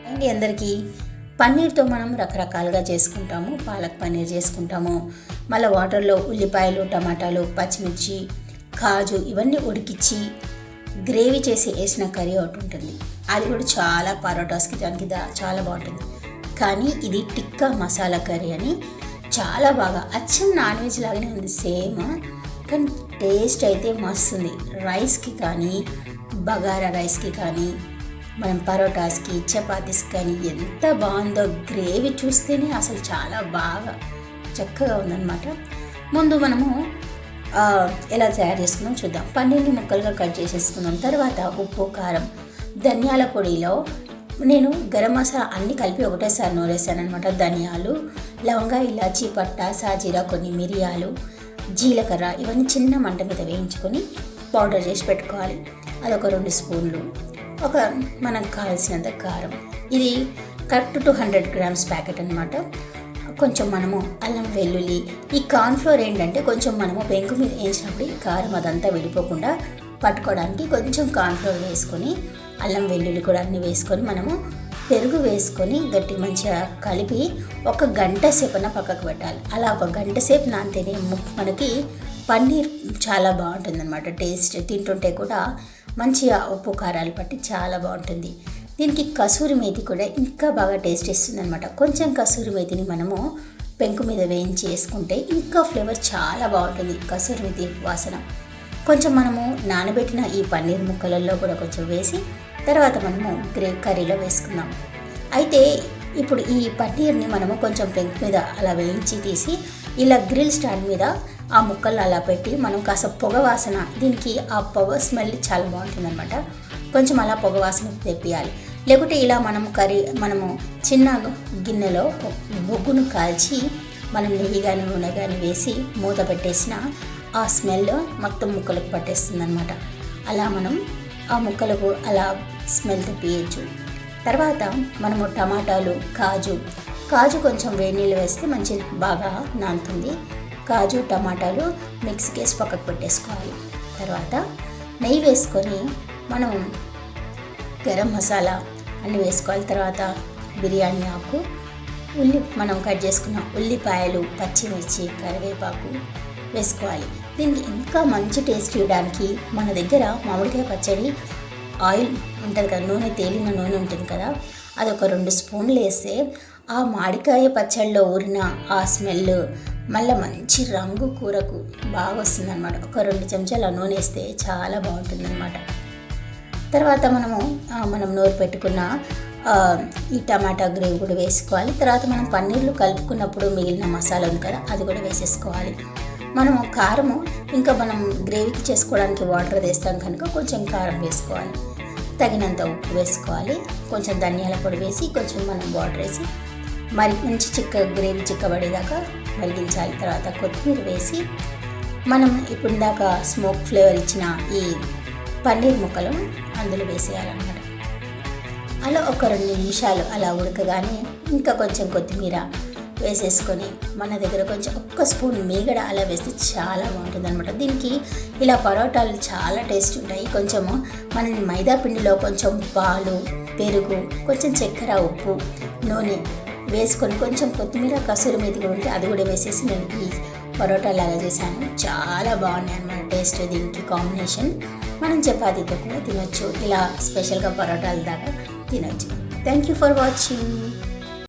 అండి అందరికీ పన్నీర్తో మనం రకరకాలుగా చేసుకుంటాము. పాలక్ పన్నీర్ చేసుకుంటాము. మళ్ళీ వాటర్లో ఉల్లిపాయలు, టమాటాలు, పచ్చిమిర్చి, కాజు ఇవన్నీ ఉడికించి గ్రేవీ చేసి వేసిన కర్రీ ఒకటి ఉంటుంది. అది కూడా చాలా పరోటాస్కి దానికి చాలా బాగుంటుంది. కానీ ఇది టిక్కా మసాలా కర్రీ అని చాలా బాగా అచ్చం నాన్ వెజ్ లాగానే ఉంది సేమ్, కానీ టేస్ట్ అయితే మస్తుంది. రైస్కి కానీ బగారా రైస్కి కానీ మనం పరోటాస్కి చపాతీస్కి కానీ ఎంత బాగుందో. గ్రేవీ చూస్తేనే అసలు చాలా బాగా చక్కగా ఉందన్నమాట. ముందు మనము ఎలా తయారు చేసుకుందాం చూద్దాం. పన్నీర్ని ముక్కలుగా కట్ చేసేసుకుందాం. తర్వాత ఉప్పు, కారం, ధనియాల పొడిలో నేను గరం మసాలా అన్నీ కలిపి ఒకటేసారి నూరేసాను అనమాట. ధనియాలు, లవంగా, ఇలాచీ, పట్టా, సాజీరా, కొన్ని మిరియాలు, జీలకర్ర ఇవన్నీ చిన్న మంట మీద వేయించుకొని పౌడర్ చేసి పెట్టుకోవాలి. అదొక 2 స్పూన్లు. ఒక మనకు కావాల్సినంత కారం. ఇది కరెక్ట్ 200 గ్రామ్స్ ప్యాకెట్ అనమాట. కొంచెం మనము అల్లం వెల్లుల్లి, ఈ కార్న్ఫ్లోర్ ఏంటంటే కొంచెం మనము పెంకు మీద వేయించినప్పుడు ఈ కారం అదంతా విడిపోకుండా పట్టుకోవడానికి కొంచెం కార్న్ఫ్లోర్ వేసుకొని అల్లం వెల్లుల్లి కూడా అన్నీ వేసుకొని మనము పెరుగు వేసుకొని గట్టి మంచిగా కలిపి 1 గంట సేపన పక్కకు పెట్టాలి. అలా 1 గంట సేపు నానితేనే మనకి పన్నీర్ చాలా బాగుంటుంది అనమాట. టేస్ట్ తింటుంటే కూడా మంచిగా ఉప్పు కారాలు పట్టి చాలా బాగుంటుంది. దీనికి కసూరి మేతి కూడా ఇంకా బాగా టేస్ట్ ఇస్తుంది అనమాట. కొంచెం కసూరి మేతిని మనము పెంకు మీద వేయించి వేసుకుంటే ఇంకా ఫ్లేవర్ చాలా బాగుంటుంది. కసూరి మేతి వాసన కొంచెం మనము నానబెట్టిన ఈ పన్నీర్ ముక్కలలో కూడా కొంచెం వేసి తర్వాత మనము కర్రీలో వేసుకుందాం. అయితే ఇప్పుడు ఈ పన్నీర్ని మనము కొంచెం పెంకు మీద అలా వేయించి తీసి ఇలా గ్రిల్ స్టాండ్ మీద ఆ ముక్కలు అలా పెట్టి మనం కాస్త పొగ వాసన, దీనికి ఆ పొగ స్మెల్ చాలా బాగుంటుంది అనమాట. కొంచెం అలా పొగ వాసన తెప్పియాలి. లేకుంటే ఇలా మనము చిన్న గిన్నెలో బొగ్గును కాల్చి మనం నెయ్యి కానీ నూనె కానీ వేసి మూత పెట్టేసిన ఆ స్మెల్ మొత్తం ముక్కలకు పట్టేస్తుంది అనమాట. అలా మనం ఆ ముక్కలకు అలా స్మెల్ తెప్పియచ్చు. తర్వాత మనము టమాటాలు, కాజు కొంచెం వేడి నీళ్ళు వేస్తే మంచి బాగా నానుతుంది. కాజు, టమాటాలు మిక్సీకి వేసి పక్కకు పెట్టేసుకోవాలి. తర్వాత నెయ్యి వేసుకొని మనం గరం మసాలా అన్నీ వేసుకోవాలి. తర్వాత బిర్యానీ ఆకు, మనం కట్ చేసుకున్న ఉల్లిపాయలు, పచ్చిమిర్చి, కరివేపాకు వేసుకోవాలి. దీనికి ఇంకా మంచి టేస్ట్ ఇవ్వడానికి మన దగ్గర మామిడికాయ పచ్చడి ఆయిల్ ఉంటుంది కదా, నూనె తేలిన నూనె ఉంటుంది కదా, అదొక 2 స్పూన్లు వేస్తే ఆ మామిడికాయ పచ్చడిలో ఊరిన ఆ స్మెల్ మళ్ళీ మంచి రంగు కూరకు బాగా వస్తుంది అనమాట. ఒక 2 చెంచాల నూనె వేస్తే చాలా బాగుంటుంది అనమాట. తర్వాత మనం నూరు పెట్టుకున్న ఈ టమాటా గ్రేవీ కూడా వేసుకోవాలి. తర్వాత మనం పన్నీర్లు కలుపుకున్నప్పుడు మిగిలిన మసాలా ఉంది కదా, అది కూడా వేసేసుకోవాలి. మనము కారము ఇంకా మనం గ్రేవీకి చేసుకోవడానికి వాటర్ వేస్తాం కనుక కొంచెం కారం వేసుకోవాలి. తగినంత ఉప్పు వేసుకోవాలి. కొంచెం ధనియాల పొడి వేసి కొంచెం మనం వాటర్ వేసి మంచి గ్రేవీ చిక్కబడేదాకా మరిగించాలి. తర్వాత కొత్తిమీర వేసి మనం ఇప్పుడు ఇందాక స్మోక్ ఫ్లేవర్ ఇచ్చిన ఈ పన్నీర్ ముక్కలు అందులో వేసేయాలన్నమాట. అలా ఒక 2 నిమిషాలు అలా ఉడకగానే ఇంకా కొంచెం కొత్తిమీర వేసేసుకొని మన దగ్గర కొంచెం 1 స్పూన్ మీగడ అలా వేస్తే చాలా బాగుంటుంది అనమాట. దీనికి ఇలా పరోటాలు చాలా టేస్ట్ ఉంటాయి. కొంచెము మన మైదా పిండిలో కొంచెం పాలు, పెరుగు, కొంచెం చక్కెర, ఉప్పు, నూనె వేసుకొని కొంచెం కొత్తిమీర, కసూరి మేతి కూడా ఉంటే అది కూడా వేసేసి నేను ఈ పరోటా లాగా చేశాను. చాలా బాగున్నాయి అన్నమాట టేస్ట్. దీనికి కాంబినేషన్ మనం చపాతీతో కూడా తినొచ్చు. ఇలా స్పెషల్గా పరోటాల దాకా తినొచ్చు. Thank you for watching.